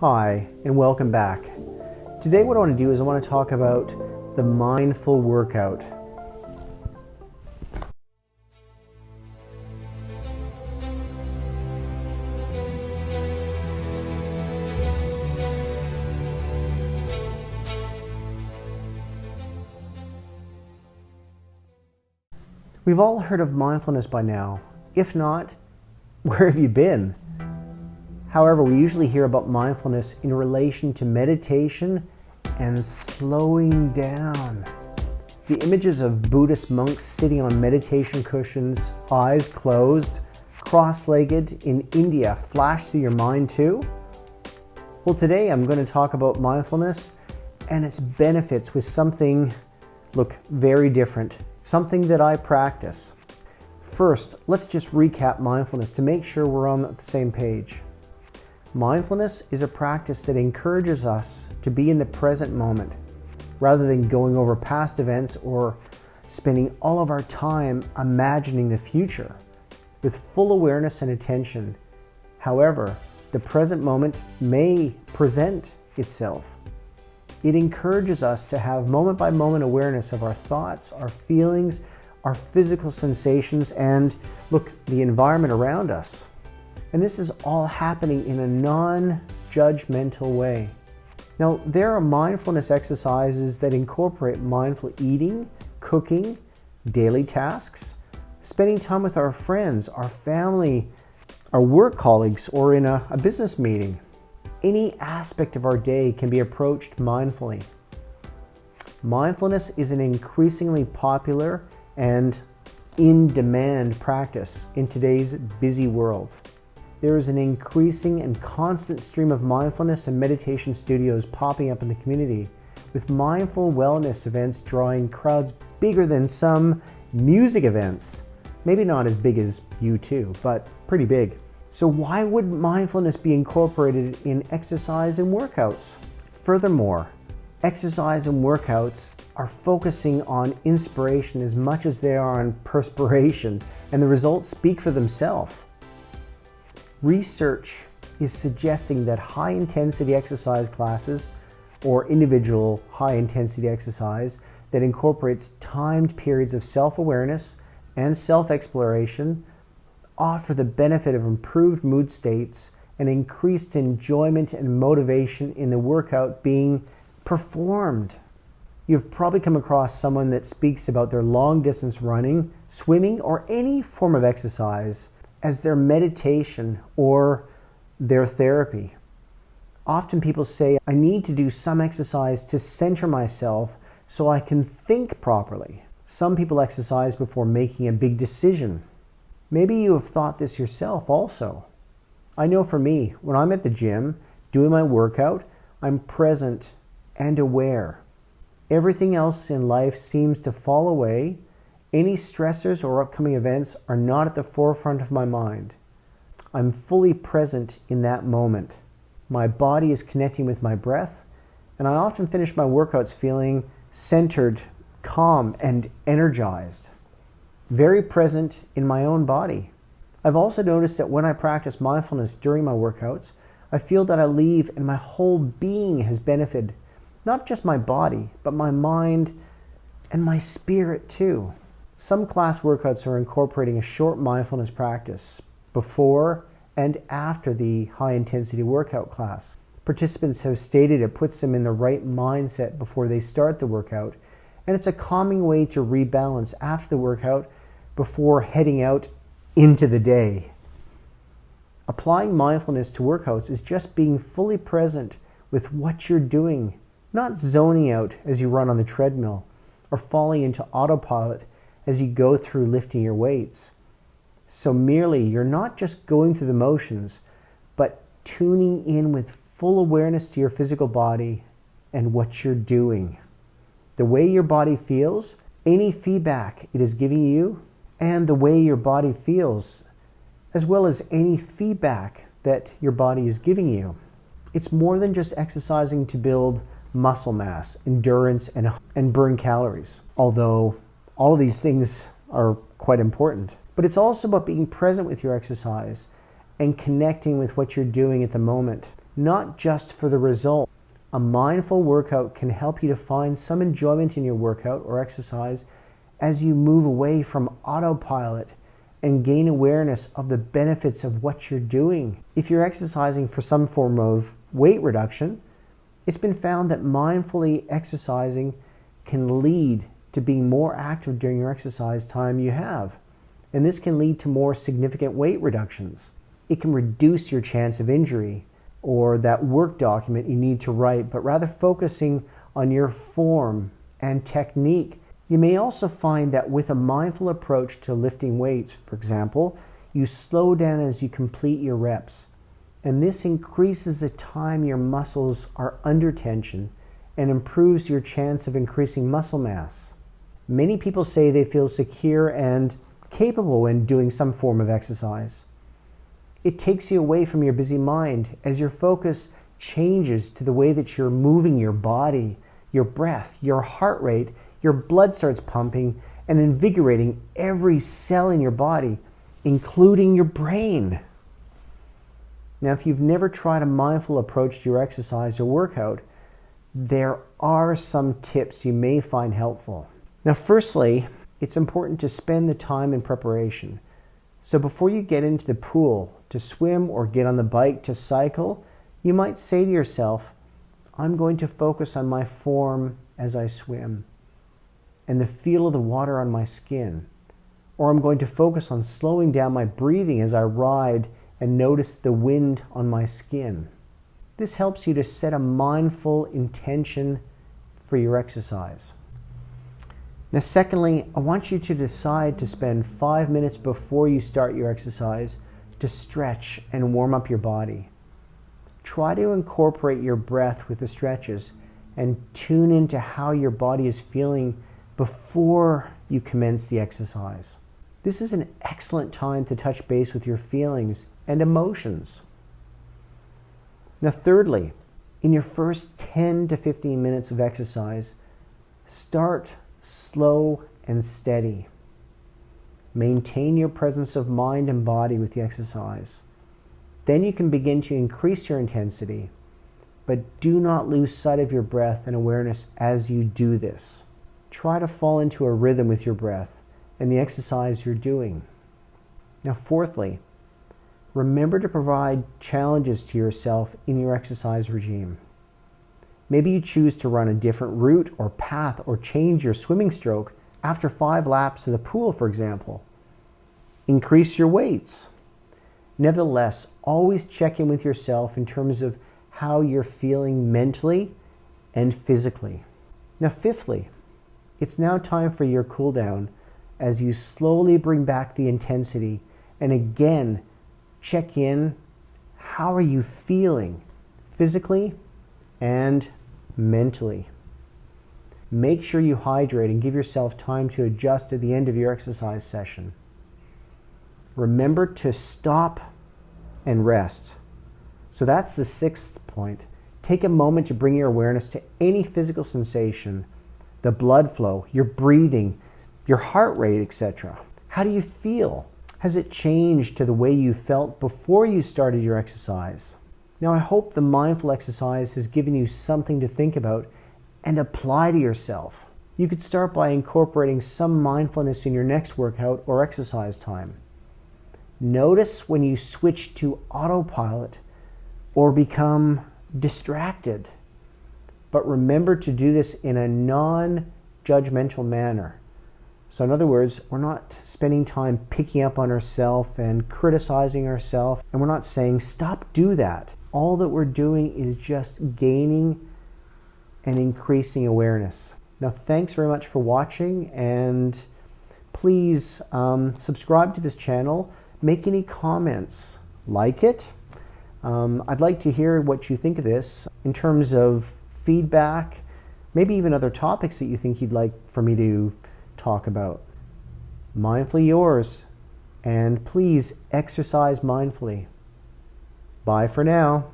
Hi, and welcome back. Today what I want to do is I want to talk about the mindful workout. We've all heard of mindfulness by now. If not, where have you been? However, we usually hear about mindfulness in relation to meditation and slowing down. The images of Buddhist monks sitting on meditation cushions, eyes closed, cross-legged in India flash through your mind too? Well, today I'm going to talk about mindfulness and its benefits with something, very different, something that I practice. First, let's just recap mindfulness to make sure we're on the same page. Mindfulness is a practice that encourages us to be in the present moment rather than going over past events or spending all of our time imagining the future. With full awareness and attention, however, the present moment may present itself. It encourages us to have moment-by-moment awareness of our thoughts, our feelings, our physical sensations, and the environment around us. And this is all happening in a non-judgmental way. Now, there are mindfulness exercises that incorporate mindful eating, cooking, daily tasks, spending time with our friends, our family, our work colleagues, or in a business meeting. Any aspect of our day can be approached mindfully. Mindfulness is an increasingly popular and in-demand practice in today's busy world. There is an increasing and constant stream of mindfulness and meditation studios popping up in the community, with mindful wellness events drawing crowds bigger than some music events. Maybe not as big as U2, but pretty big. So why would mindfulness be incorporated in exercise and workouts? Furthermore, exercise and workouts are focusing on inspiration as much as they are on perspiration, and the results speak for themselves. Research is suggesting that high-intensity exercise classes or individual high-intensity exercise that incorporates timed periods of self-awareness and self-exploration offer the benefit of improved mood states and increased enjoyment and motivation in the workout being performed. You've probably come across someone that speaks about their long-distance running, swimming, or any form of exercise as their meditation or their therapy. Often people say, I need to do some exercise to center myself so I can think properly. Some people exercise before making a big decision. Maybe you have thought this yourself also. I know for me, when I'm at the gym doing my workout, I'm present and aware. Everything else in life seems to fall away. Any stressors or upcoming events are not at the forefront of my mind. I'm fully present in that moment. My body is connecting with my breath, and I often finish my workouts feeling centered, calm, and energized. Very present in my own body. I've also noticed that when I practice mindfulness during my workouts, I feel that I leave and my whole being has benefited. Not just my body, but my mind and my spirit too. Some class workouts are incorporating a short mindfulness practice before and after the high-intensity workout class. Participants have stated it puts them in the right mindset before they start the workout, and it's a calming way to rebalance after the workout before heading out into the day. Applying mindfulness to workouts is just being fully present with what you're doing, not zoning out as you run on the treadmill or falling into autopilot as you go through lifting your weights. So merely, you're not just going through the motions, but tuning in with full awareness to your physical body and what you're doing. The way your body feels, any feedback it is giving you, and the way your body feels, as well as any feedback that your body is giving you. It's more than just exercising to build muscle mass, endurance, and burn calories, although all of these things are quite important. But it's also about being present with your exercise and connecting with what you're doing at the moment. not just for the result. A mindful workout can help you to find some enjoyment in your workout or exercise as you move away from autopilot and gain awareness of the benefits of what you're doing. If you're exercising for some form of weight reduction, it's been found that mindfully exercising can lead to being more active during your exercise time you have. And this can lead to more significant weight reductions. It can reduce your chance of injury or that work document you need to write, but rather focusing on your form and technique. You may also find that with a mindful approach to lifting weights, for example, you slow down as you complete your reps. And this increases the time your muscles are under tension and improves your chance of increasing muscle mass. Many people say they feel secure and capable when doing some form of exercise. It takes you away from your busy mind as your focus changes to the way that you're moving your body, your breath, your heart rate, your blood starts pumping and invigorating every cell in your body, including your brain. Now, if you've never tried a mindful approach to your exercise or workout, there are some tips you may find helpful. Now, firstly, it's important to spend the time in preparation. So before you get into the pool to swim or get on the bike to cycle, you might say to yourself, I'm going to focus on my form as I swim and the feel of the water on my skin. Or I'm going to focus on slowing down my breathing as I ride and notice the wind on my skin. This helps you to set a mindful intention for your exercise. Now, secondly, I want you to decide to spend 5 minutes before you start your exercise to stretch and warm up your body. Try to incorporate your breath with the stretches and tune into how your body is feeling before you commence the exercise. This is an excellent time to touch base with your feelings and emotions. Now, thirdly, in your first 10 to 15 minutes of exercise, start slow and steady. Maintain your presence of mind and body with the exercise. Then you can begin to increase your intensity, but do not lose sight of your breath and awareness as you do this. Try to fall into a rhythm with your breath and the exercise you're doing. Now, fourthly, remember to provide challenges to yourself in your exercise regime. Maybe you choose to run a different route or path or change your swimming stroke after 5 laps of the pool, for example. Increase your weights. Nevertheless, always check in with yourself in terms of how you're feeling mentally and physically. Now, fifthly, it's now time for your cool down as you slowly bring back the intensity and again check in. How are you feeling physically and mentally? Make sure you hydrate and give yourself time to adjust at the end of your exercise session. Remember to stop and rest. So that's the 6th point. Take a moment to bring your awareness to any physical sensation, the blood flow, your breathing, your heart rate, etc. How do you feel? Has it changed to the way you felt before you started your exercise? Now, I hope the mindful exercise has given you something to think about and apply to yourself. You could start by incorporating some mindfulness in your next workout or exercise time. Notice when you switch to autopilot or become distracted. But remember to do this in a non-judgmental manner. So in other words, we're not spending time picking up on ourselves and criticizing ourselves, and we're not saying, stop, do that. All that we're doing is just gaining and increasing awareness. Now, thanks very much for watching, and please subscribe to this channel. Make any comments, like it. I'd like to hear what you think of this in terms of feedback, maybe even other topics that you think you'd like for me to talk about. Mindfully yours, and please exercise mindfully. Bye for now.